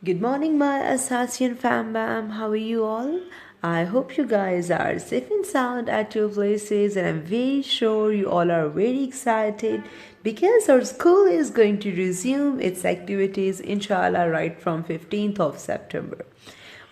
Good morning, my Assassin fam bam. How are you all? I hope you guys are safe and sound at your places, and I'm very sure you all are very excited because our school is going to resume its activities, inshallah, right from 15th of September.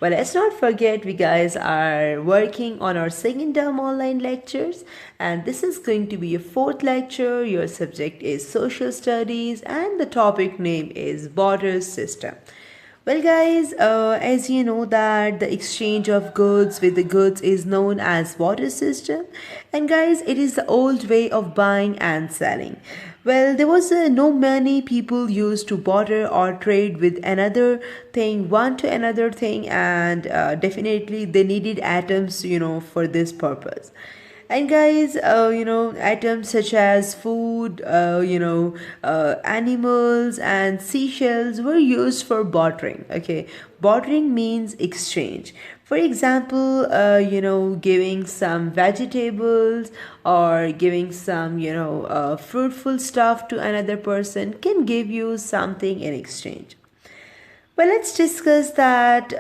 But let's not forget, we guys are working on our second term online lectures, and this is going to be a fourth lecture. Your subject is social studies, and the topic name is Barter system. Well, guys, as you know that the exchange of goods with the goods is known as barter system, and guys, it is the old way of buying and selling. Well, there was no many people used to barter or trade with another thing, one to another thing, and definitely they needed atoms, for this purpose. And guys, items such as food, animals and seashells were used for bartering. Okay, bartering means exchange. For example, giving some vegetables or giving some, fruitful stuff to another person can give you something in exchange. Well, let's discuss that.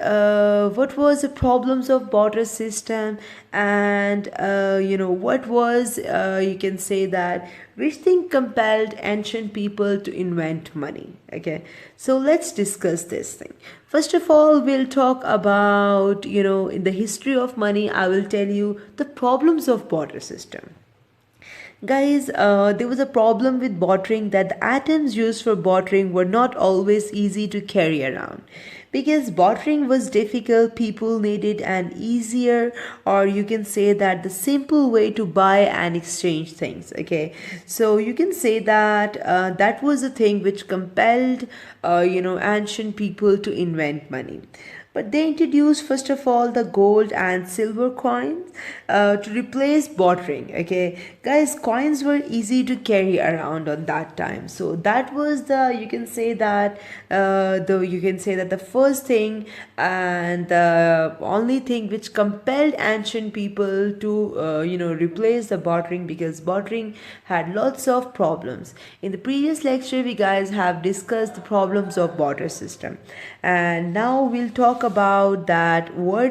What was the problems of barter system, and what was you can say that which thing compelled ancient people to invent money. Okay, so let's discuss this thing. First of all, we'll talk about in the history of money. I will tell you the problems of barter system. Guys, there was a problem with bartering that the items used for bartering were not always easy to carry around. Because bartering was difficult, people needed an easier, or you can say that the simple way to buy and exchange things. Okay, so you can say that that was a thing which compelled, ancient people to invent money. But they introduced first of all the gold and silver coins to replace bartering. Okay, guys, coins were easy to carry around on that time, so that was the the first thing and the only thing which compelled ancient people to replace the bartering, because bartering had lots of problems. In the previous lecture, we guys have discussed the problems of barter system, and now we'll talk about that. We'll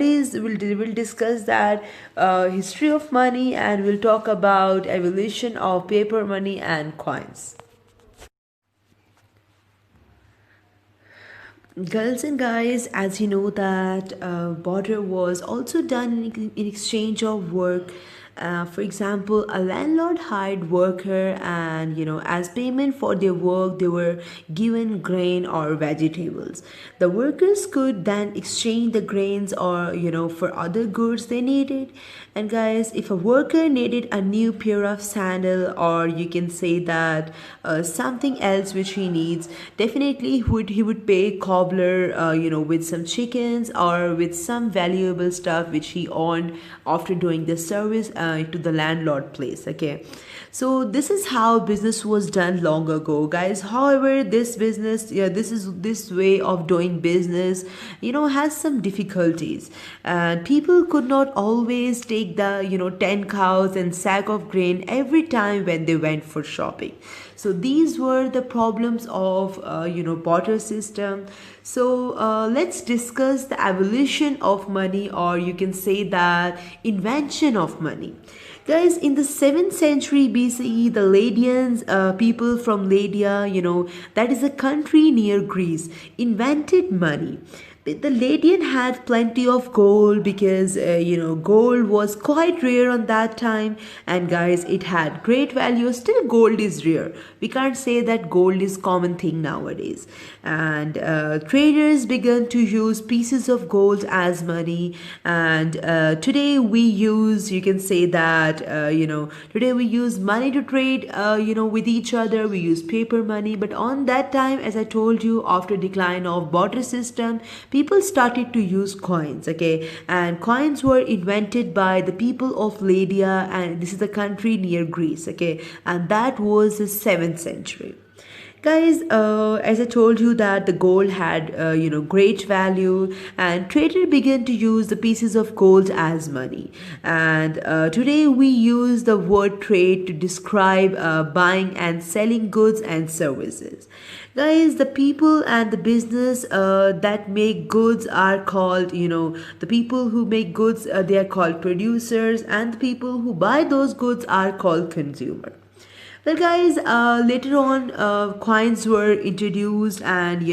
discuss that history of money, and we'll talk about evolution of paper money and coins. Girls and guys, as you know that barter was also done in exchange of work. For example, a landlord hired worker, and as payment for their work, they were given grain or vegetables. The workers could then exchange the grains or for other goods they needed. And guys, if a worker needed a new pair of sandal, or you can say that something else which he needs, definitely he would pay cobbler with some chickens or with some valuable stuff which he earned after doing the service to the landlord place. Okay, so this is how business was done long ago, guys. However, this business, this way of doing business has some difficulties, and people could not always take the 10 cows and sack of grain every time when they went for shopping. So these were the problems of barter system. So let's discuss the evolution of money, or you can say that invention of money. Guys, in the 7th century BCE, the Lydians, people from Lydia, that is a country near Greece, invented money. The Lydian had plenty of gold, because gold was quite rare on that time, and guys, it had great value. Still, gold is rare. We can't say that gold is common thing nowadays. And traders began to use pieces of gold as money, and today we use, you can say that today we use money to trade with each other. We use paper money, but on that time, as I told you, after decline of barter system, people started to use coins. Okay, and coins were invented by the people of Lydia, and this is the country near Greece. Okay, and that was the 7th century. Guys, as I told you that the gold had great value, and trader began to use the pieces of gold as money. And today we use the word trade to describe buying and selling goods and services. Guys, the people and the business that make goods are called, the people who make goods, they are called producers, and the people who buy those goods are called consumer. Well, guys, later on, coins were introduced, and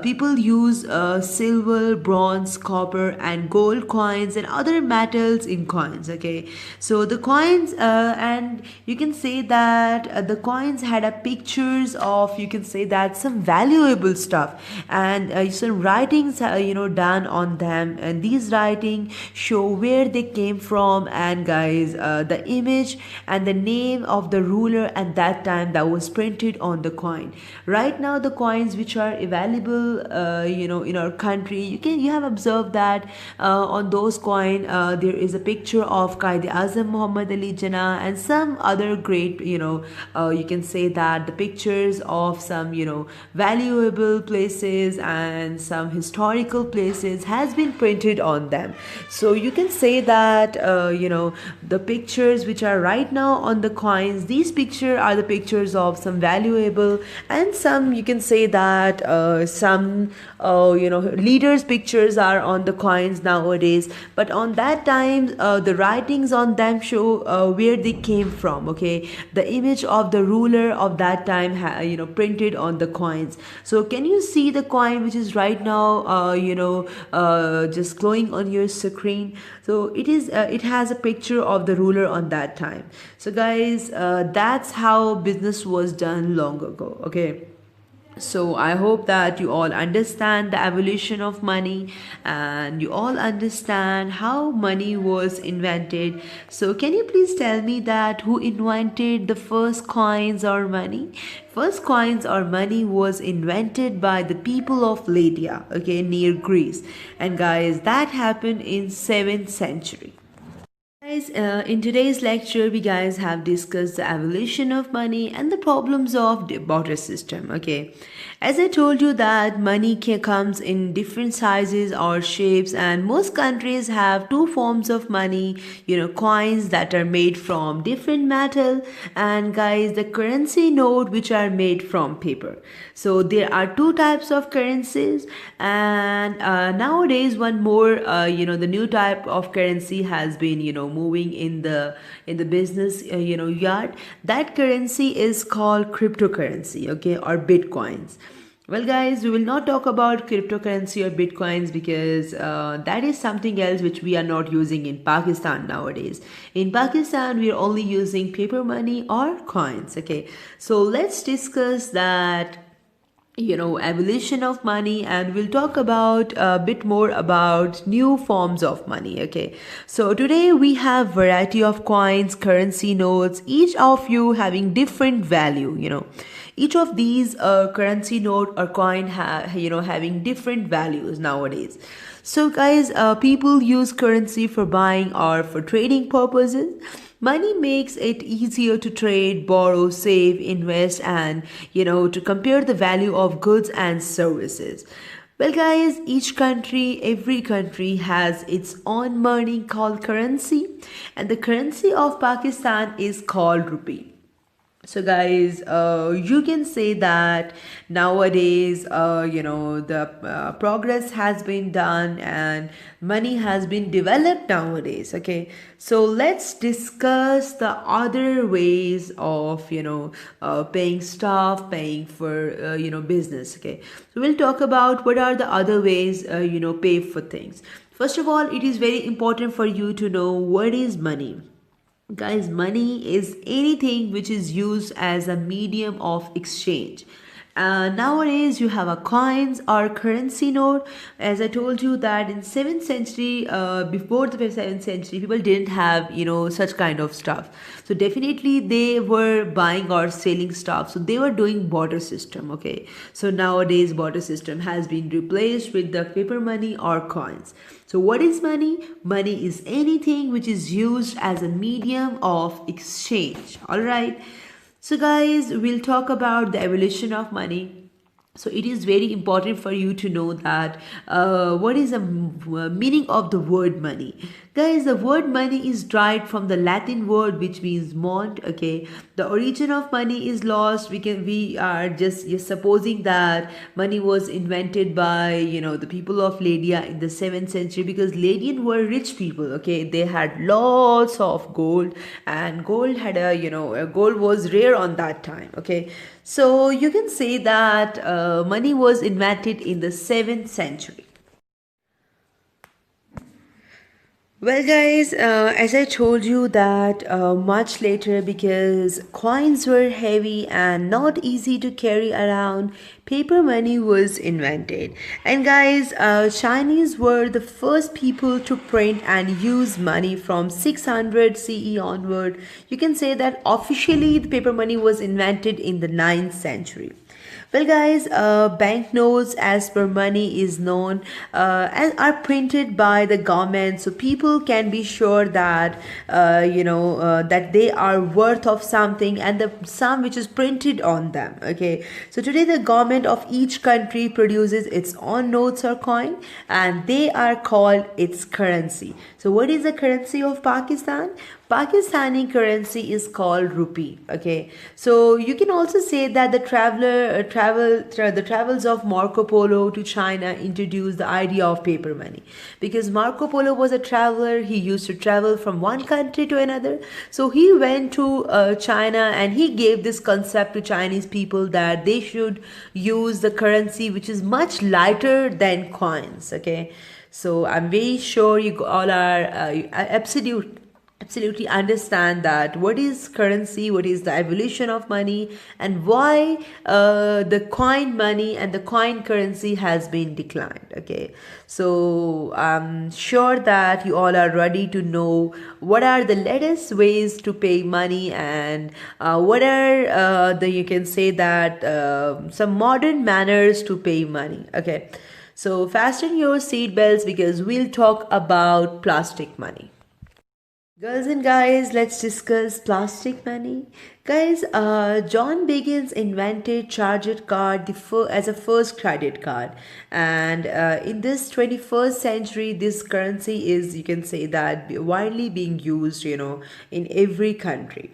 people use silver, bronze, copper, and gold coins and other metals in coins. Okay, so the coins, and you can say that the coins had a pictures of, you can say that, some valuable stuff, and some writings, done on them, and these writings show where they came from, and guys, the image and the name of the ruler at that time that was printed on the coin. Right now the coins which are available in our country, you have observed that on those coin there is a picture of Qaid Azam Muhammad Ali Jinnah and some other great, you can say that the pictures of some valuable places and some historical places has been printed on them. So you can say that the pictures which are right now on the coins, these pictures are the pictures of some valuable, and some, you can say that some leaders pictures are on the coins nowadays, but on that time the writings on them show where they came from. Okay, the image of the ruler of that time printed on the coins. So can you see the coin which is right now just glowing on your screen? So it has a picture of the ruler on that time. So guys, that's how business was done long ago. Okay, so I hope that you all understand the evolution of money, and you all understand how money was invented. So can you please tell me that who invented the first coins or money? First coins or money was invented by the people of Lydia, okay, near Greece. And guys, that happened in 7th century. Guys, in today's lecture, we guys have discussed the evolution of money and the problems of the barter system. Okay, as I told you that money comes in different sizes or shapes, and most countries have two forms of money. Coins that are made from different metal, and guys, the currency note which are made from paper. So there are two types of currencies, and nowadays one more, the new type of currency has been moving in the business yard. That currency is called cryptocurrency, okay, or bitcoins. Well, guys, we will not talk about cryptocurrency or bitcoins because that is something else which we are not using in Pakistan nowadays. In Pakistan, we are only using paper money or coins. Okay, so let's discuss that evolution of money, and we'll talk about a bit more about new forms of money. Okay, so today we have variety of coins, currency notes, each of you having different value. Each of these currency note or coin having different values nowadays. So guys, people use currency for buying or for trading purposes. Money makes it easier to trade, borrow, save, invest, and to compare the value of goods and services. Well, guys, every country has its own money called currency, and the currency of Pakistan is called rupee. So guys, you can say that nowadays the progress has been done and money has been developed nowadays. Okay, so let's discuss the other ways of paying stuff, paying for business. Okay, so we'll talk about what are the other ways pay for things. First of all, it is very important for you to know what is money. Guys, money is anything which is used as a medium of exchange. Nowadays, you have a coins or currency note. As I told you that in 7th century, before the 7th century, people didn't have such kind of stuff. So definitely they were buying or selling stuff. So they were doing barter system. Okay. So nowadays, barter system has been replaced with the paper money or coins. So what is money? Money is anything which is used as a medium of exchange. All right. So, guys, we'll talk about the evolution of money. So it is very important for you to know that what is the meaning of the word money. Guys, the word money is derived from the Latin word which means mont. Okay, the origin of money is lost. We are just supposing that money was invented by the people of Lydia in the 7th century, because Lydian were rich people. Okay, they had lots of gold, and gold had gold was rare on that time. Okay, so you can say that money was invented in the 7th century. Well, guys, as I told you that much later, because coins were heavy and not easy to carry around, paper money was invented. And guys, Chinese were the first people to print and use money from 600 CE onward. You can say that officially the paper money was invented in the 9th century. Well, guys, banknotes, as per money is known, and are printed by the government, so people can be sure that that they are worth of something, and the sum which is printed on them. Okay, so today the government of each country produces its own notes or coin, and they are called its currency. So, what is the currency of Pakistan? Pakistani currency is called rupee. Okay, so you can also say that the travels of Marco Polo to China introduced the idea of paper money, because Marco Polo was a traveler. He used to travel from one country to another. So he went to China, and he gave this concept to Chinese people that they should use the currency which is much lighter than coins. Okay, so I'm very sure you all are absolutely understand that what is currency, what is the evolution of money, and why the coin money and the coin currency has been declined. Okay, so I'm sure that you all are ready to know what are the latest ways to pay money, and what are the you can say that some modern manners to pay money. Okay, so fasten your seat belts, because we'll talk about plastic money. Girls and guys, let's discuss plastic money. Guys, John Begins invented charged card as a first credit card, and in this 21st century, this currency is, you can say that, widely being used, in every country.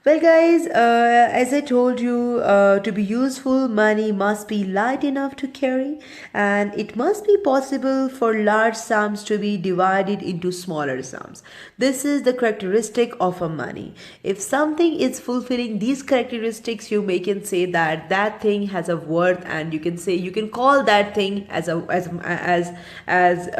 Well, guys, as I told you, to be useful, money must be light enough to carry, and it must be possible for large sums to be divided into smaller sums. This is the characteristic of a money. If something is fulfilling these characteristics, you may can say that that thing has a worth, and you can say you can call that thing as a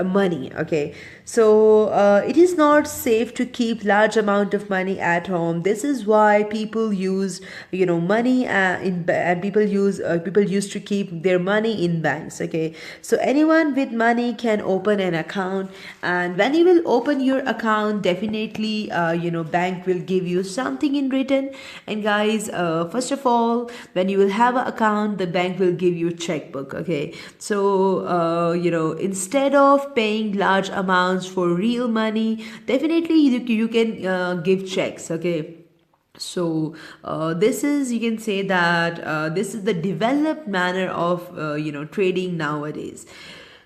money. Okay, so it is not safe to keep large amount of money at home. This is why people use money and people used to keep their money in banks. Okay, so anyone with money can open an account, and when you will open your account, definitely bank will give you something in return. And guys, first of all, when you will have an account, the bank will give you a checkbook. Okay, so instead of paying large amounts for real money, definitely you can give checks. Okay, so this is, you can say that this is the developed manner of trading nowadays.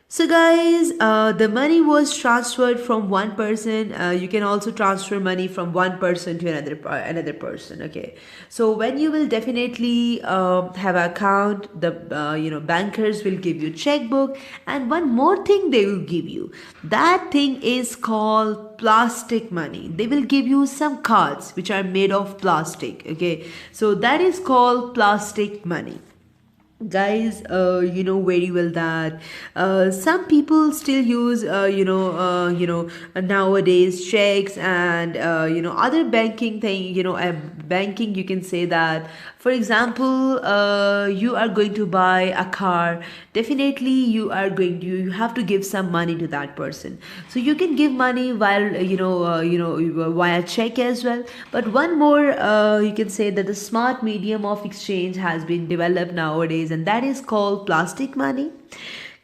So guys, the money was transferred from one person. You can also transfer money from one person to another person. Okay, so when you will definitely have an account, the bankers will give you checkbook, and one more thing they will give you. That thing is called plastic money. They will give you some cards which are made of plastic. Okay, so that is called plastic money. Guys, you know very well that some people still use nowadays checks and other banking thing, banking, you can say that. For example, you are going to buy a car, definitely you have to give some money to that person, so you can give money while via check as well. But one more, you can say that the smart medium of exchange has been developed nowadays, and that is called plastic money.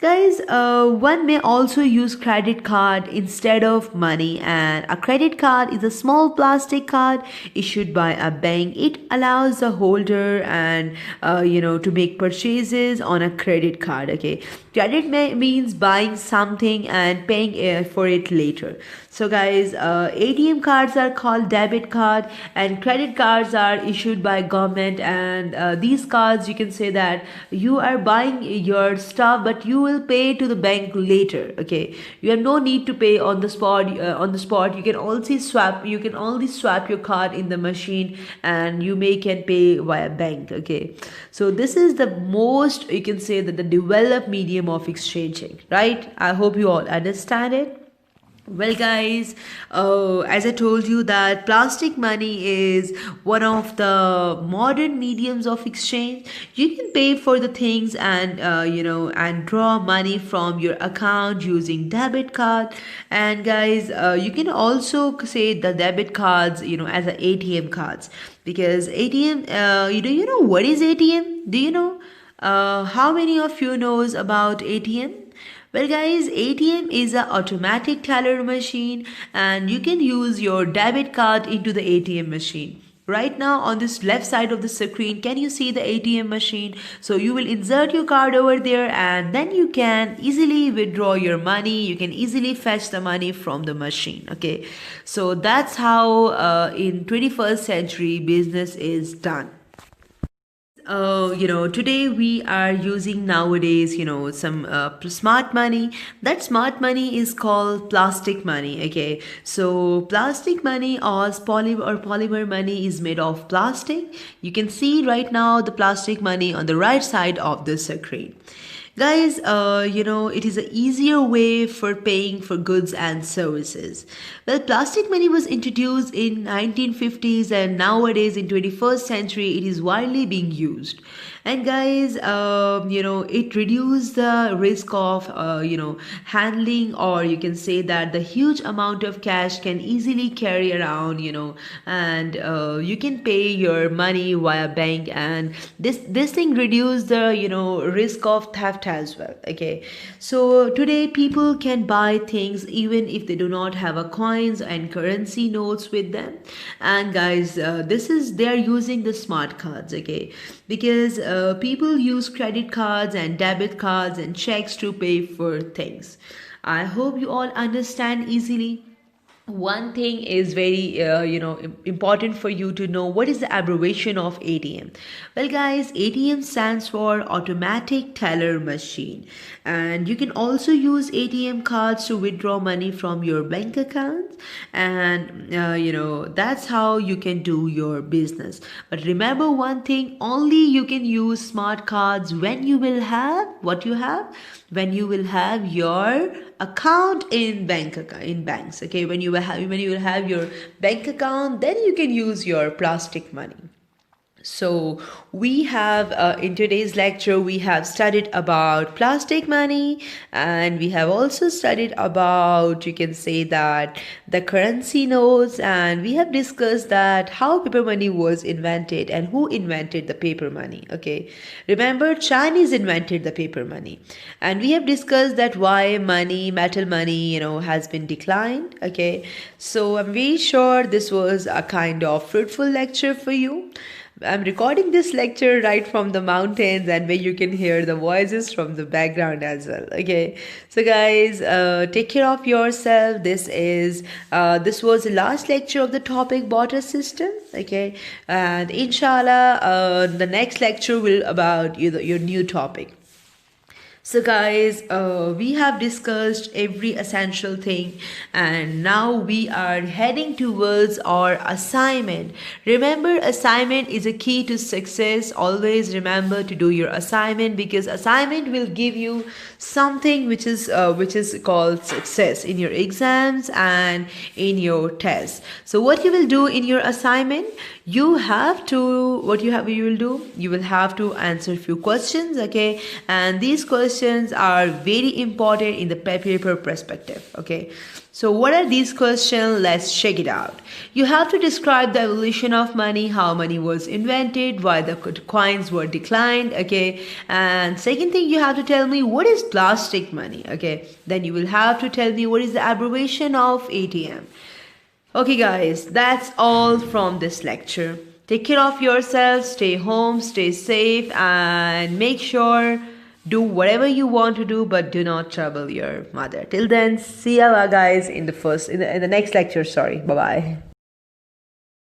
Guys, one may also use credit card instead of money, and a credit card is a small plastic card issued by a bank. It allows the holder and to make purchases on a credit card. Okay, means buying something and paying for it later. So guys, ATM cards are called debit card, and credit cards are issued by government. And these cards, you can say that you are buying your stuff, but you will pay to the bank later. Okay, you have no need to pay on the spot. You can also swap. You can only swap your card in the machine, and you can pay via bank. Okay, so this is the most, you can say, that the developed medium of exchanging, right? I hope you all understand it. Well, guys, as I told you that plastic money is one of the modern mediums of exchange. You can pay for the things and and draw money from your account using debit card. And guys, you can also say the debit cards, as a ATM cards, because ATM. You know what is ATM? Do you know? How many of you knows about ATM? Well, guys, ATM is an automatic teller machine, and you can use your debit card into the ATM machine. Right now on this left side of the screen, can you see the ATM machine? So you will insert your card over there, and then you can easily withdraw your money. You can easily fetch the money from the machine. Okay, so that's how in 21st century business is done. Today we are using nowadays, some smart money. That smart money is called plastic money. Okay, so plastic money or polymer money is made of plastic. You can see right now the plastic money on the right side of the screen. Guys, it is an easier way for paying for goods and services. Well, plastic money was introduced in 1950s, and nowadays in 21st century it is widely being used. And guys, it reduced the risk of handling, or you can say that the huge amount of cash can easily carry around, and you can pay your money via bank, and this thing reduce the risk of theft as well. Okay, so today people can buy things even if they do not have a coins and currency notes with them. And guys, they are using the smart cards. Okay, because people use credit cards and debit cards and checks to pay for things. I hope you all understand easily. One thing is very important for you to know: what is the abbreviation of ATM? Well, guys, ATM stands for automatic teller machine, and you can also use ATM cards to withdraw money from your bank accounts. And that's how you can do your business. But remember one thing: only you can use smart cards when you will have what you have, when you will have your account in banks. Okay, when you will have your bank account, then you can use your plastic money. So we have in today's lecture we have studied about plastic money, and we have also studied about, you can say that, the currency notes, and we have discussed that how paper money was invented and who invented the paper money. Okay, remember, Chinese invented the paper money, and we have discussed that why metal money has been declined. Okay, so I'm very sure this was a kind of fruitful lecture for you. I'm recording this lecture right from the mountains, and where you can hear the voices from the background as well. Okay, so guys, take care of yourself. This was the last lecture of the topic Barter system. Okay, and inshallah, the next lecture will about your new topic. So guys, we have discussed every essential thing, and now we are heading towards our assignment. Remember, assignment is a key to success. Always remember to do your assignment, because assignment will give you something which is called success in your exams and in your tests. So what you will do in your assignment, you will have to answer a few questions. Okay, and these questions questions are very important in the paper perspective. Okay, so what are these questions? Let's check it out. You have to describe the evolution of money, how money was invented, why the coins were declined. Okay, and second thing, you have to tell me what is plastic money. Okay, then you will have to tell me what is the abbreviation of ATM. Okay, guys, that's all from this lecture. Take care of yourself, stay home, stay safe, and make sure do whatever you want to do, but do not trouble your mother. Till then, see ya, guys, in the next lecture. Sorry, bye bye.